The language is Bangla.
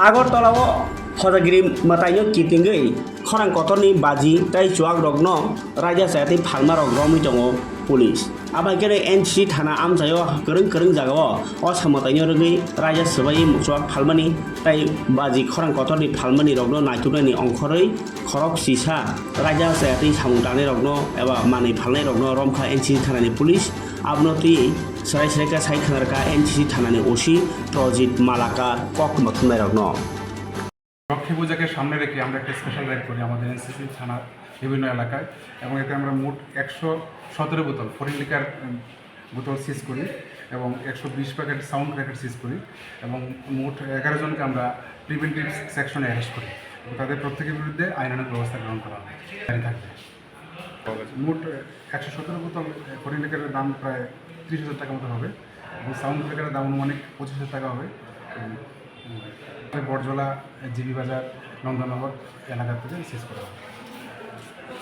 আগরতলাও হজাগিরি মাতাইনো কিতিঙ্গै খরাং কতরনি বাজি তাই চুয়াক রগ্ন রাইডা स्वबaiwi Phalmano Romkha दङ पुलिस आबाइकेरे एनसी थाना आमजायो गोरों जागाव अ सामताइनो रगै राइडा स्वbaiwi Chuak Phalmani Tai Baji Khorang Kotorni Phalmani रग्न नायथुनायनि अंखरै खरक सिसा राइडा स्वbaiwi सामुदानि रग्न एबा मानै फालनाय रग्न Romkha Ncc थानानि पुलिस आबनति सरायसरायका साइ थानारका एनसी थानानि ओसि प्रजित मालाका कक मथुमनाय रग्न লক্ষ্মী পূজাকে সামনে রেখে আমরা একটা স্পেশাল রাইড করি আমাদের এনসিসি থানার বিভিন্ন এলাকায় এবং এতে আমরা মোট 117 বোতল ফরেন লিকার বোতল সিজ করি এবং 120 প্যাকেট সাউন্ড প্যাকেট সিজ করি এবং মোট 11 জনকে আমরা প্রিভেন্টিভ সেকশনে অ্যারেস্ট করি এবং তাদের প্রত্যেকের বিরুদ্ধে আইনানুগ ব্যবস্থা গ্রহণ করা হয় থাকবে। মোট 117 বোতল ফরেন লিকারের দাম প্রায় 30,000 টাকা মতো হবে এবং সাউন্ড প্যাকেটের দাম অনুমানিক 25,000 টাকা হবে। বড়জলা জিবি বাজার নন্দননগর এলাকা থেকে শেষ করা হয়।